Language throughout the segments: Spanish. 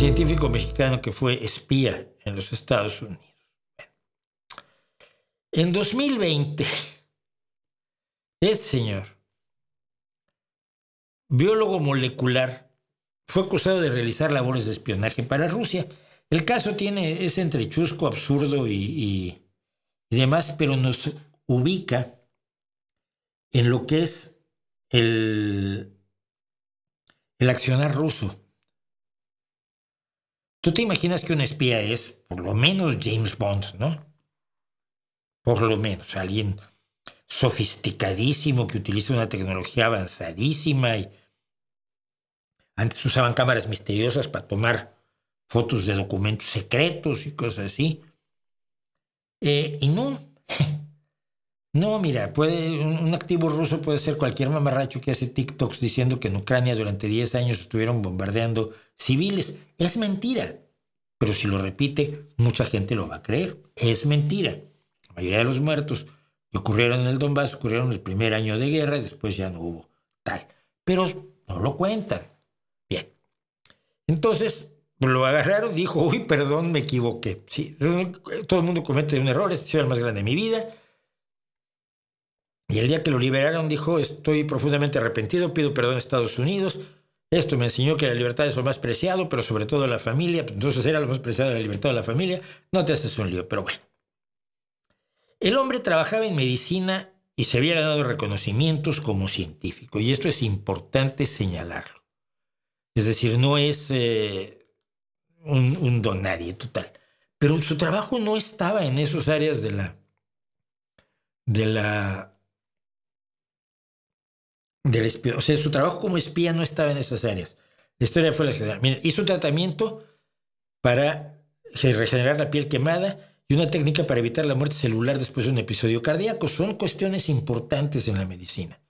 científico mexicano que fue espía en los Estados Unidos. En 2020, este señor, biólogo molecular, fue acusado de realizar labores de espionaje para Rusia. El caso es entre chusco, absurdo y demás, pero nos ubica en lo que es el accionar ruso. Tú te imaginas que un espía es, por lo menos, James Bond, ¿no? Por lo menos, alguien sofisticadísimo que utiliza una tecnología avanzadísima. Y antes usaban cámaras misteriosas para tomar fotos de documentos secretos y cosas así. Y no. No, mira, un activo ruso puede ser cualquier mamarracho que hace TikToks diciendo que en Ucrania durante 10 años estuvieron bombardeando civiles. Es mentira. Pero si lo repite, mucha gente lo va a creer. Es mentira. La mayoría de los muertos que ocurrieron en el Donbass ocurrieron en el primer año de guerra y después ya no hubo tal. Pero no lo cuentan. Bien. Entonces lo agarraron, dijo, uy, perdón, me equivoqué. Sí, todo el mundo comete un error, este ha sido el más grande de mi vida. Y el día que lo liberaron dijo, estoy profundamente arrepentido, pido perdón a Estados Unidos. Esto me enseñó que la libertad es lo más preciado, pero sobre todo la familia. Entonces era lo más preciado de la libertad de la familia. No te haces un lío, pero bueno. El hombre trabajaba en medicina y se había ganado reconocimientos como científico. Y esto es importante señalarlo. Es decir, no es un don nadie total. Pero su trabajo no estaba en esas áreas o sea, su trabajo como espía no estaba en esas áreas. La historia fue la general. Miren, hizo un tratamiento para regenerar la piel quemada y una técnica para evitar la muerte celular después de un episodio cardíaco. Son cuestiones importantes en la medicina.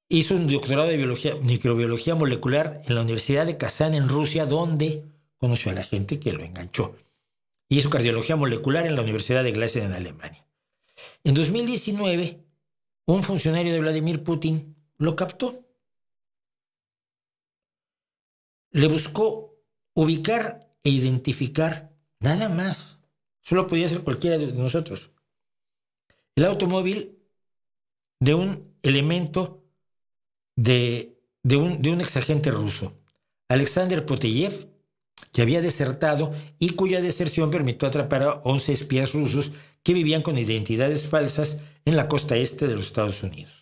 Hizo un doctorado de microbiología molecular en la Universidad de Kazán en Rusia, donde conoció a la gente que lo enganchó. Y hizo cardiología molecular en la Universidad de Glasgow en Alemania. En 2019, un funcionario de Vladimir Putin lo captó. Le buscó ubicar e identificar nada más. Solo podía ser cualquiera de nosotros. El automóvil de un elemento de un exagente ruso, Alexander Poteyev, que había desertado y cuya deserción permitió atrapar a 11 espías rusos que vivían con identidades falsas en la costa este de los Estados Unidos.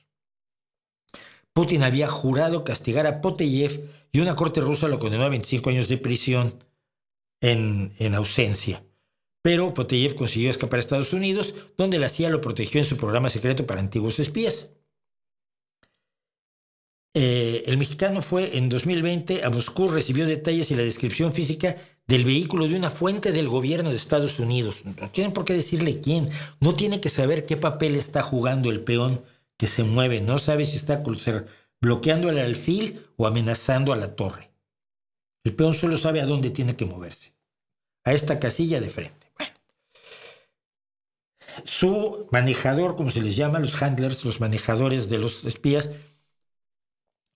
Putin había jurado castigar a Poteyev y una corte rusa lo condenó a 25 años de prisión en ausencia. Pero Poteyev consiguió escapar a Estados Unidos, donde la CIA lo protegió en su programa secreto para antiguos espías. El mexicano fue en 2020 a Moscú, recibió detalles y la descripción física del vehículo de una fuente del gobierno de Estados Unidos. No tienen por qué decirle quién. No tiene que saber qué papel está jugando el peón que se mueve. No sabe si está bloqueando el alfil o amenazando a la torre. El peón solo sabe a dónde tiene que moverse. A esta casilla de frente. Bueno. Su manejador, como se les llama, los handlers, los manejadores de los espías,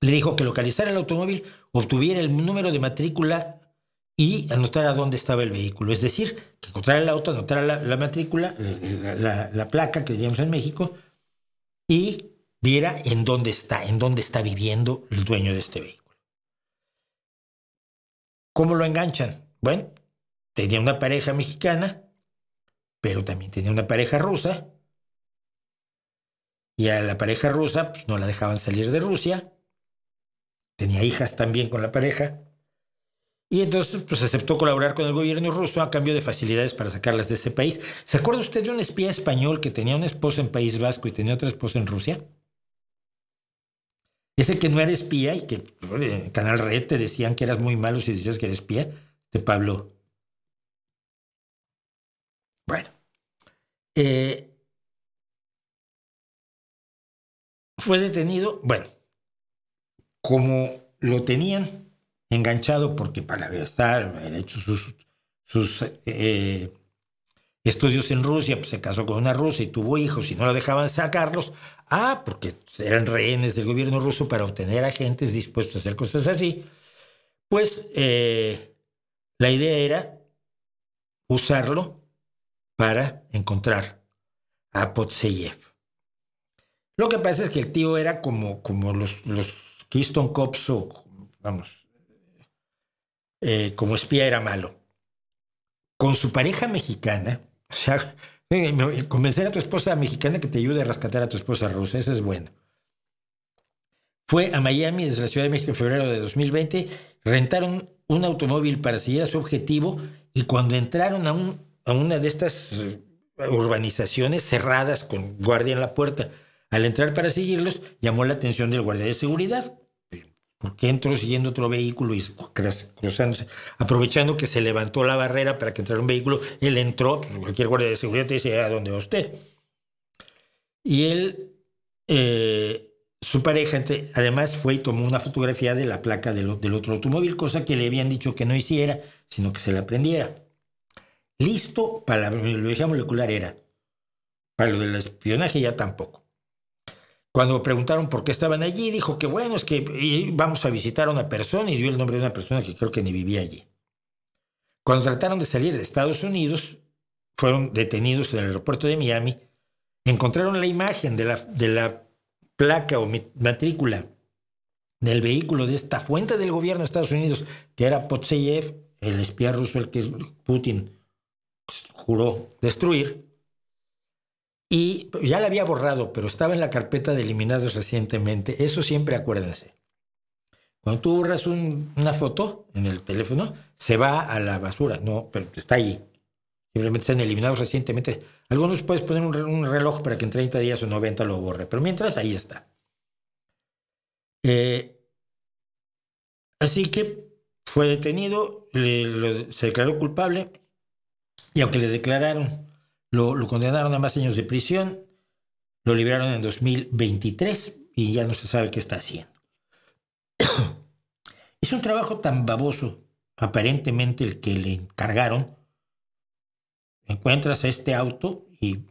le dijo que localizara el automóvil, obtuviera el número de matrícula y anotara dónde estaba el vehículo. Es decir, que encontrara el auto, anotara la matrícula, la placa que diríamos en México, y viera en dónde está viviendo el dueño de este vehículo. ¿Cómo lo enganchan? Bueno, tenía una pareja mexicana, pero también tenía una pareja rusa, y a la pareja rusa pues, no la dejaban salir de Rusia. Tenía hijas también con la pareja. Y entonces pues, aceptó colaborar con el gobierno ruso a cambio de facilidades para sacarlas de ese país. ¿Se acuerda usted de un espía español que tenía una esposa en País Vasco y tenía otra esposa en Rusia? Ese que no era espía y que en Canal Red te decían que eras muy malo si decías que eres espía. De Pablo. Bueno. Fue detenido. Bueno. Como lo tenían enganchado porque para haber hecho sus estudios en Rusia, pues se casó con una rusa y tuvo hijos y no lo dejaban sacarlos, porque eran rehenes del gobierno ruso para obtener agentes dispuestos a hacer cosas así, pues La idea era usarlo para encontrar a Potseyev. Lo que pasa es que el tío era como los Keystone Cops o, vamos, como espía era malo. Con su pareja mexicana, o sea, convencer a tu esposa mexicana que te ayude a rescatar a tu esposa rusa, eso es bueno. Fue a Miami desde la Ciudad de México en febrero de 2020, rentaron un automóvil para seguir a su objetivo y cuando entraron a una de estas urbanizaciones cerradas con guardia en la puerta, al entrar para seguirlos, llamó la atención del guardia de seguridad. Porque entró siguiendo otro vehículo y cruzándose, aprovechando que se levantó la barrera para que entrara un vehículo, él entró, pues cualquier guardia de seguridad te dice, ¿a dónde va usted? Y él, su pareja, además fue y tomó una fotografía de la placa del otro automóvil, cosa que le habían dicho que no hiciera, sino que se la prendiera. Listo para la biología molecular era, para lo del espionaje ya tampoco. Cuando preguntaron por qué estaban allí, dijo que bueno, es que vamos a visitar a una persona y dio el nombre de una persona que creo que ni vivía allí. Cuando trataron de salir de Estados Unidos, fueron detenidos en el aeropuerto de Miami, encontraron la imagen de la placa o matrícula del vehículo de esta fuente del gobierno de Estados Unidos, que era Potseyev, el espía ruso el que Putin juró destruir. Y ya la había borrado, pero estaba en la carpeta de eliminados recientemente. Eso siempre acuérdense. Cuando tú borras una foto en el teléfono, se va a la basura. No, pero está allí. Simplemente están eliminados recientemente. Algunos puedes poner un reloj para que en 30 días o 90 lo borre, pero mientras ahí está. Así que fue detenido, se declaró culpable y aunque le declararon, lo condenaron a más años de prisión, lo liberaron en 2023 y ya no se sabe qué está haciendo. Es un trabajo tan baboso, aparentemente, el que le encargaron. Encuentras a este auto y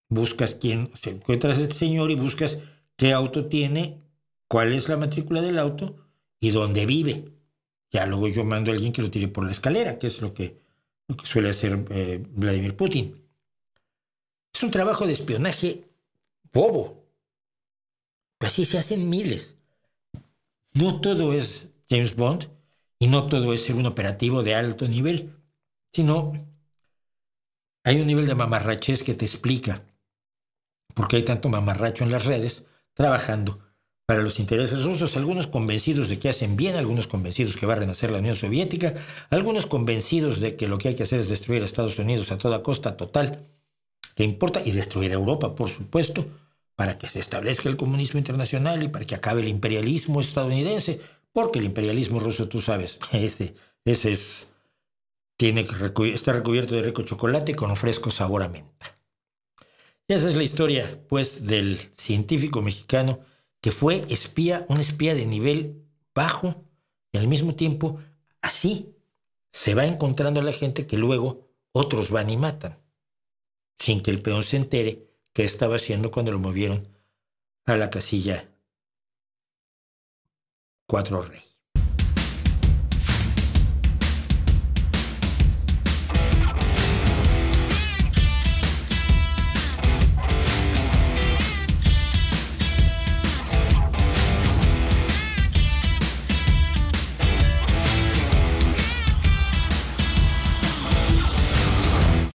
buscas encuentras a este señor y buscas qué auto tiene, cuál es la matrícula del auto y dónde vive. Ya luego yo mando a alguien que lo tire por la escalera, que es lo que suele hacer Vladimir Putin. Es un trabajo de espionaje bobo. Así se hacen miles. No todo es James Bond y no todo es ser un operativo de alto nivel, sino hay un nivel de mamarrachez que te explica por qué hay tanto mamarracho en las redes trabajando para los intereses rusos, algunos convencidos de que hacen bien, algunos convencidos que va a renacer la Unión Soviética, algunos convencidos de que lo que hay que hacer es destruir a Estados Unidos a toda costa total, que importa, y destruir a Europa, por supuesto, para que se establezca el comunismo internacional y para que acabe el imperialismo estadounidense, porque el imperialismo ruso, tú sabes, ese es, está recubierto de rico chocolate con un fresco sabor a menta. Y esa es la historia, pues, del científico mexicano que fue un espía de nivel bajo, y al mismo tiempo, así se va encontrando a la gente que luego otros van y matan, sin que el peón se entere qué estaba haciendo cuando lo movieron a la casilla 4 Rey.